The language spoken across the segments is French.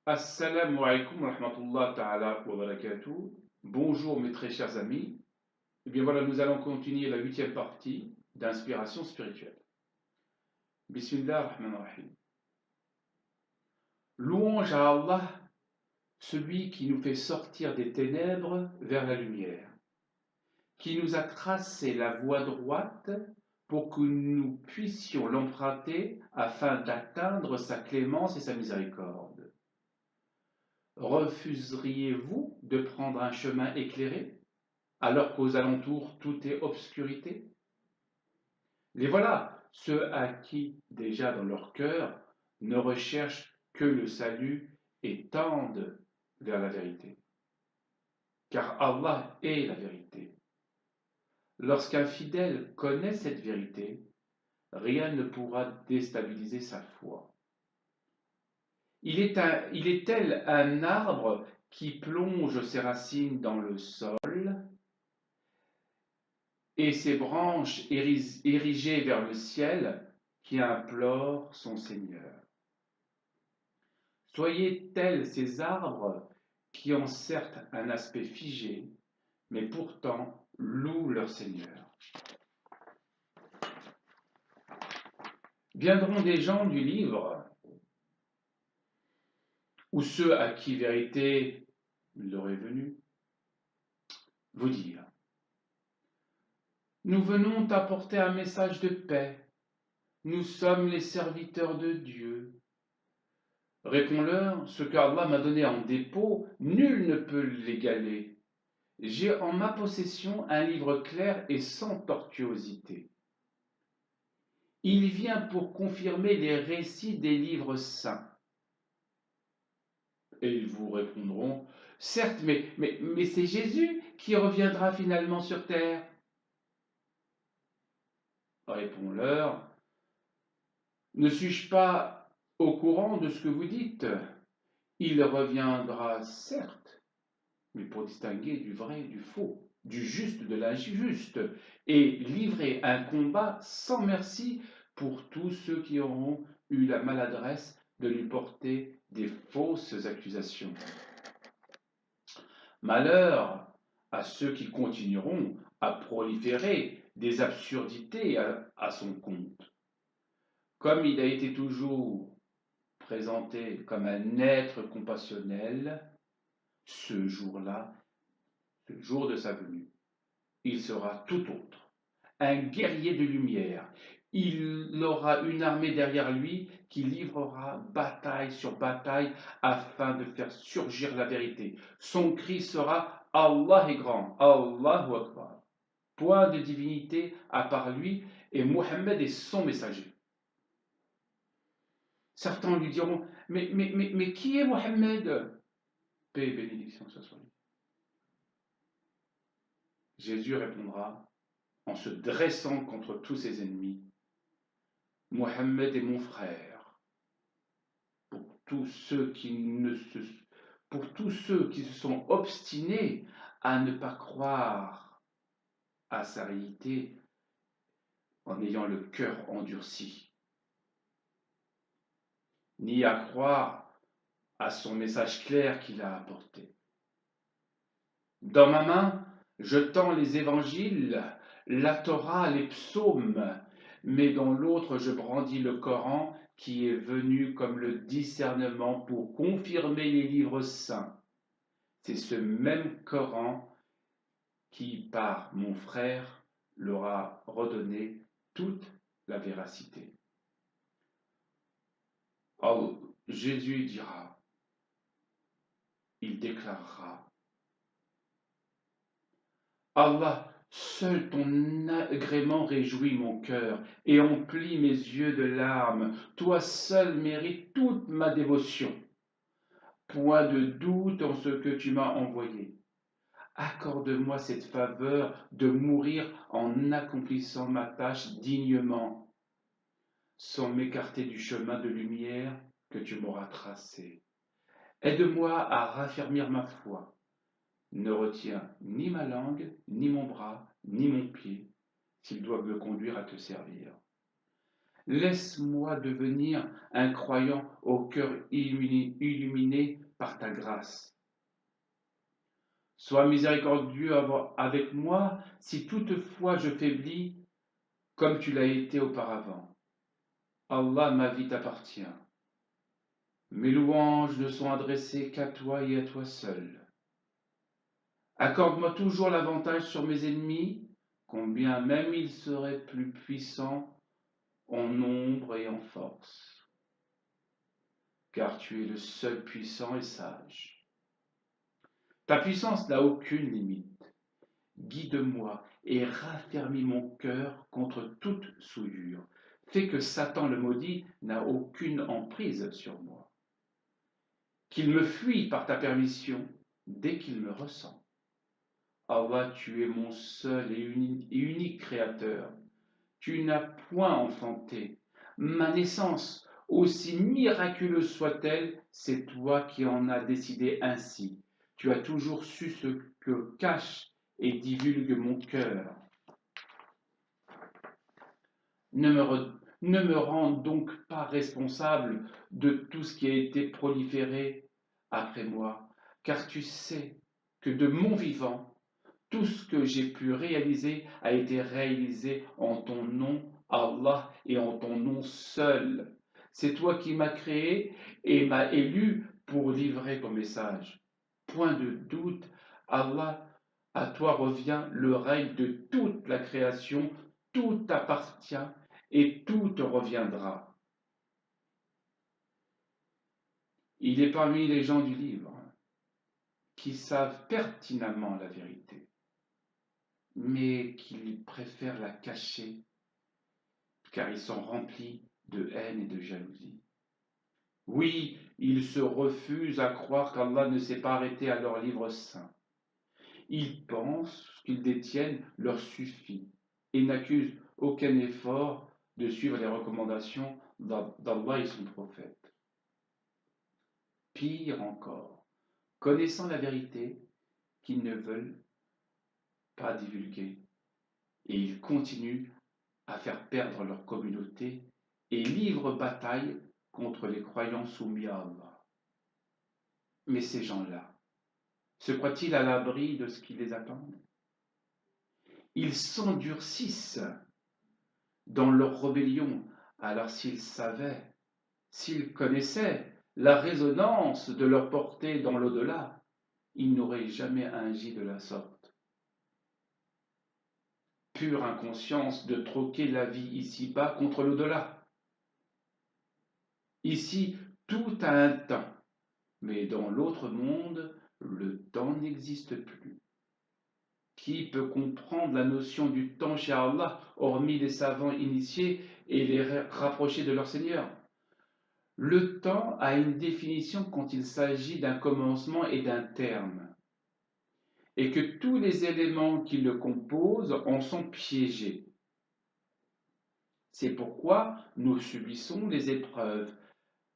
Assalamu alaikum wa rahmatullah ta'ala wa barakatuh. Bonjour mes très chers amis. Eh bien voilà, nous allons continuer la huitième partie d'inspiration spirituelle. Bismillah ar-Rahman ar-Rahim. Louange à Allah, celui qui nous fait sortir des ténèbres vers la lumière, qui nous a tracé la voie droite pour que nous puissions l'emprunter afin d'atteindre sa clémence et sa miséricorde. Refuseriez-vous de prendre un chemin éclairé alors qu'aux alentours tout est obscurité? Les voilà, ceux à qui, déjà dans leur cœur, ne recherchent que le salut et tendent vers la vérité. Car Allah est la vérité. Lorsqu'un fidèle connaît cette vérité, rien ne pourra déstabiliser sa foi. Il est tel un arbre qui plonge ses racines dans le sol et ses branches érigées vers le ciel qui implore son Seigneur. Soyez tels ces arbres qui ont certes un aspect figé, mais pourtant louent leur Seigneur. Viendront des gens du livre, ou ceux à qui vérité leur est venue, vous dire: nous venons t'apporter un message de paix, nous sommes les serviteurs de Dieu. Réponds-leur: ce qu'Allah m'a donné en dépôt, nul ne peut l'égaler. J'ai en ma possession un livre clair et sans tortuosité. Il vient pour confirmer les récits des livres saints. Et ils vous répondront: certes, mais c'est Jésus qui reviendra finalement sur terre. Réponds-leur: ne suis-je pas au courant de ce que vous dites? Il reviendra certes, mais pour distinguer du vrai du faux, du juste de l'injuste, et livrer un combat sans merci pour tous ceux qui auront eu la maladresse de lui porter des fausses accusations. Malheur à ceux qui continueront à proliférer des absurdités à son compte. Comme il a été toujours présenté comme un être compassionnel, ce jour-là, ce jour de sa venue, il sera tout autre, un guerrier de lumière. Il aura une armée derrière lui qui livrera bataille sur bataille afin de faire surgir la vérité. Son cri sera: Allah est grand, Allahu Akbar. Point de divinité à part lui, et Mohammed est son messager. Certains lui diront: mais qui est Mohammed? Paix et bénédiction soit sur lui. Jésus répondra en se dressant contre tous ses ennemis: Mohammed est mon frère. Pour tous ceux pour tous ceux qui se sont obstinés à ne pas croire à sa réalité en ayant le cœur endurci, ni à croire à son message clair qu'il a apporté. Dans ma main, je tends les évangiles, la Torah, les psaumes, mais dans l'autre, je brandis le Coran qui est venu comme le discernement pour confirmer les livres saints. C'est ce même Coran qui, par mon frère, leur a redonné toute la véracité. Oh, Jésus dira, il déclarera: Allah, seul ton agrément réjouit mon cœur et emplit mes yeux de larmes. Toi seul mérites toute ma dévotion. Point de doute en ce que tu m'as envoyé. Accorde-moi cette faveur de mourir en accomplissant ma tâche dignement, sans m'écarter du chemin de lumière que tu m'auras tracé. Aide-moi à raffermir ma foi. Ne retiens ni ma langue, ni mon bras, ni mon pied, s'ils doivent me conduire à te servir. Laisse-moi devenir un croyant au cœur illuminé par ta grâce. Sois miséricordieux avec moi si toutefois je faiblis comme tu l'as été auparavant. Allah, ma vie t'appartient. Mes louanges ne sont adressées qu'à toi et à toi seul. Accorde-moi toujours l'avantage sur mes ennemis, combien même ils seraient plus puissants en nombre et en force. Car tu es le seul puissant et sage. Ta puissance n'a aucune limite. Guide-moi et raffermis mon cœur contre toute souillure. Fais que Satan le maudit n'a aucune emprise sur moi. Qu'il me fuit par ta permission dès qu'il me ressent. Allah, tu es mon seul et unique créateur. Tu n'as point enfanté. Ma naissance, aussi miraculeuse soit-elle, c'est toi qui en as décidé ainsi. Tu as toujours su ce que cache et divulgue mon cœur. Ne me rends donc pas responsable de tout ce qui a été proliféré après moi, car tu sais que de mon vivant, tout ce que j'ai pu réaliser a été réalisé en ton nom, Allah, et en ton nom seul. C'est toi qui m'as créé et m'as élu pour livrer ton message. Point de doute, Allah, à toi revient le règne de toute la création, tout t'appartient et tout te reviendra. Il est parmi les gens du livre qui savent pertinemment la vérité, mais qui préfèrent la cacher car ils sont remplis de haine et de jalousie. Oui, ils se refusent à croire qu'Allah ne s'est pas arrêté à leur livre saint. Ils pensent qu'ils détiennent leur suffit et n'accusent aucun effort de suivre les recommandations d'Allah et son prophète. Pire encore, connaissant la vérité qu'ils ne veulent pas divulguer, et ils continuent à faire perdre leur communauté et livrent bataille contre les croyants soumis à Allah. Mais ces gens-là, se croient-ils à l'abri de ce qui les attend? Ils s'endurcissent dans leur rébellion, alors s'ils connaissaient la résonance de leur portée dans l'au-delà, ils n'auraient jamais agi de la sorte. Pure inconscience de troquer la vie ici-bas contre l'au-delà. Ici, tout a un temps, mais dans l'autre monde, le temps n'existe plus. Qui peut comprendre la notion du temps chez Allah, hormis les savants initiés et les rapprochés de leur Seigneur? Le temps a une définition quand il s'agit d'un commencement et d'un terme, et que tous les éléments qui le composent en sont piégés. C'est pourquoi nous subissons les épreuves,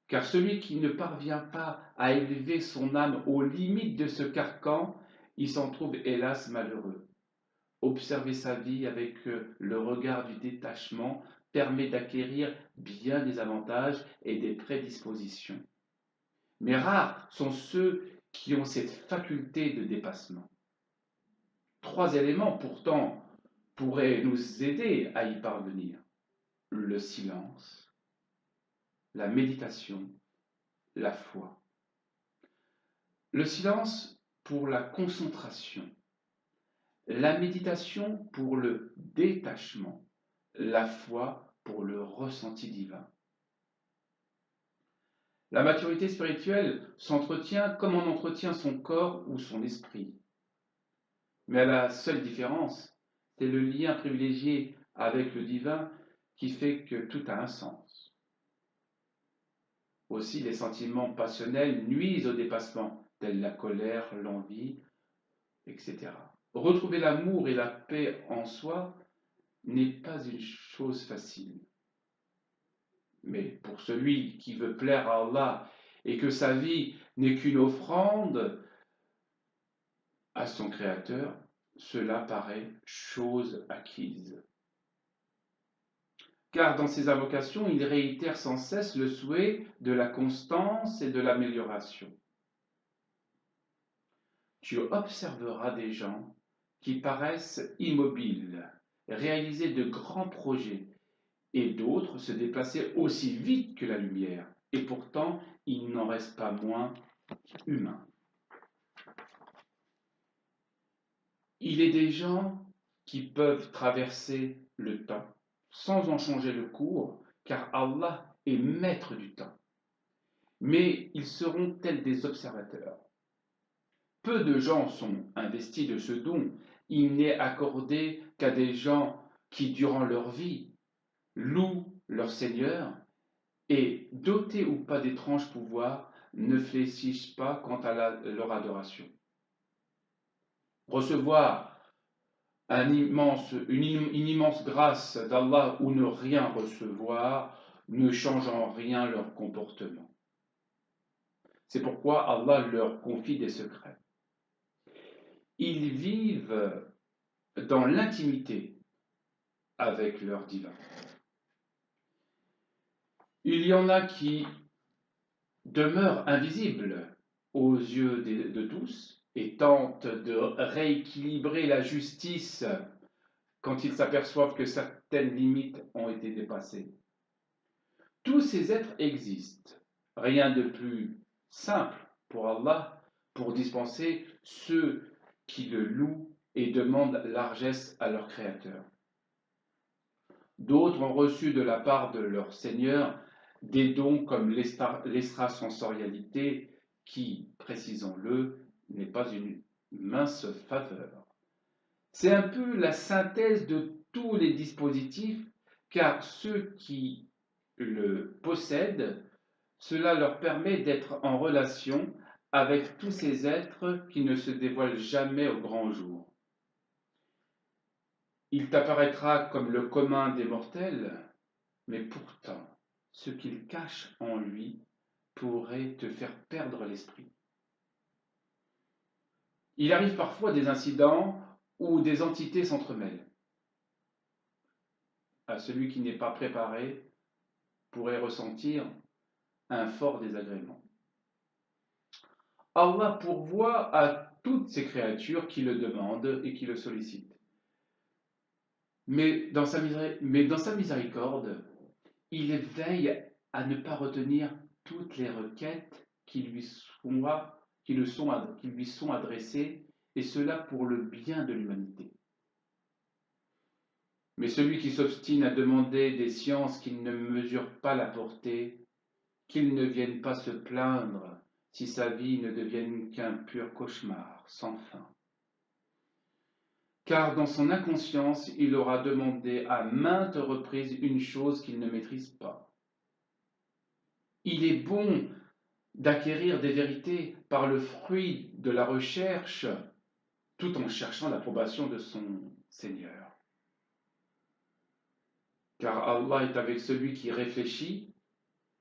car celui qui ne parvient pas à élever son âme aux limites de ce carcan, il s'en trouve hélas malheureux. Observer sa vie avec le regard du détachement permet d'acquérir bien des avantages et des prédispositions. Mais rares sont ceux qui ont cette faculté de dépassement. 3 éléments pourtant pourraient nous aider à y parvenir. Le silence, la méditation, la foi. Le silence pour la concentration, la méditation pour le détachement, la foi pour le ressenti divin. La maturité spirituelle s'entretient comme on entretient son corps ou son esprit. Mais la seule différence, c'est le lien privilégié avec le divin qui fait que tout a un sens. Aussi, les sentiments passionnels nuisent au dépassement, tels la colère, l'envie, etc. Retrouver l'amour et la paix en soi n'est pas une chose facile. Mais pour celui qui veut plaire à Allah et que sa vie n'est qu'une offrande à son Créateur, cela paraît chose acquise. car dans ses invocations, il réitère sans cesse le souhait de la constance et de l'amélioration. Tu observeras des gens qui paraissent immobiles, réaliser de grands projets, et d'autres se déplacer aussi vite que la lumière, et pourtant il n'en reste pas moins humain. Il est des gens qui peuvent traverser le temps sans en changer le cours, car Allah est maître du temps. Mais ils seront tels des observateurs. Peu de gens sont investis de ce don. Il n'est accordé qu'à des gens qui, durant leur vie, louent leur Seigneur et, dotés ou pas d'étranges pouvoirs, ne fléchissent pas quant à leur adoration. Recevoir une immense grâce d'Allah ou ne rien recevoir ne change en rien leur comportement. C'est pourquoi Allah leur confie des secrets. Ils vivent dans l'intimité avec leur divin. Il y en a qui demeurent invisibles aux yeux de tous et tentent de rééquilibrer la justice quand ils s'aperçoivent que certaines limites ont été dépassées. Tous ces êtres existent. Rien de plus simple pour Allah pour dispenser ceux qui le louent et demandent largesse à leur Créateur. D'autres ont reçu de la part de leur Seigneur des dons comme l'extrasensorialité qui, précisons-le, n'est pas une mince faveur. C'est un peu la synthèse de tous les dispositifs, car ceux qui le possèdent, cela leur permet d'être en relation avec tous ces êtres qui ne se dévoilent jamais au grand jour. Il t'apparaîtra comme le commun des mortels, mais pourtant, ce qu'il cache en lui pourrait te faire perdre l'esprit. Il arrive parfois des incidents où des entités s'entremêlent. À celui qui n'est pas préparé pourrait ressentir un fort désagrément. Allah pourvoit à toutes ces créatures qui le demandent et qui le sollicitent. Mais dans sa miséricorde, il veille à ne pas retenir toutes les requêtes qui lui sont adressées, et cela pour le bien de l'humanité. Mais celui qui s'obstine à demander des sciences qu'il ne mesure pas la portée, qu'il ne vienne pas se plaindre si sa vie ne devienne qu'un pur cauchemar sans fin. Car dans son inconscience, il aura demandé à maintes reprises une chose qu'il ne maîtrise pas. Il est bon d'acquérir des vérités par le fruit de la recherche, tout en cherchant l'approbation de son Seigneur. Car Allah est avec celui qui réfléchit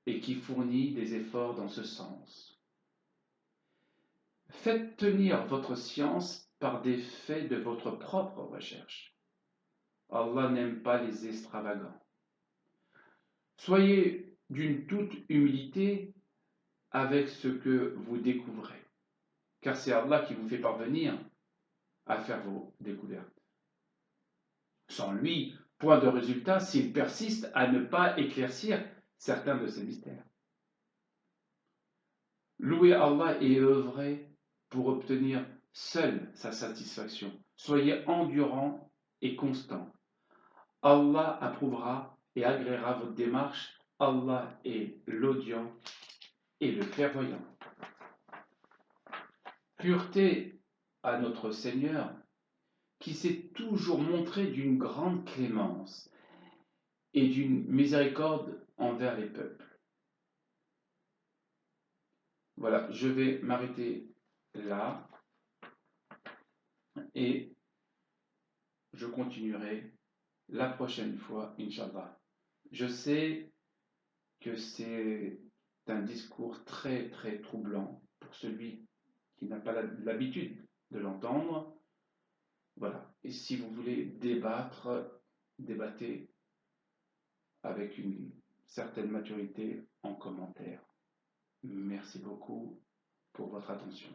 et qui fournit des efforts dans ce sens. Faites tenir votre science par des faits de votre propre recherche. Allah n'aime pas les extravagants. Soyez d'une toute humilité avec ce que vous découvrez, car c'est Allah qui vous fait parvenir à faire vos découvertes. Sans lui, point de résultat s'il persiste à ne pas éclaircir certains de ces mystères. Louez Allah et œuvrez pour obtenir seul sa satisfaction. Soyez endurant et constant. Allah approuvera et agréera votre démarche. Allah est l'audient et le clairvoyant. Pureté à notre Seigneur, qui s'est toujours montré d'une grande clémence et d'une miséricorde envers les peuples. Voilà, je vais m'arrêter là et je continuerai la prochaine fois, Inch'Allah. Je sais que c'est un discours très très troublant pour celui qui n'a pas l'habitude de l'entendre. Voilà. Et si vous voulez débattre, débattez avec une certaine maturité en commentaire. Merci beaucoup pour votre attention.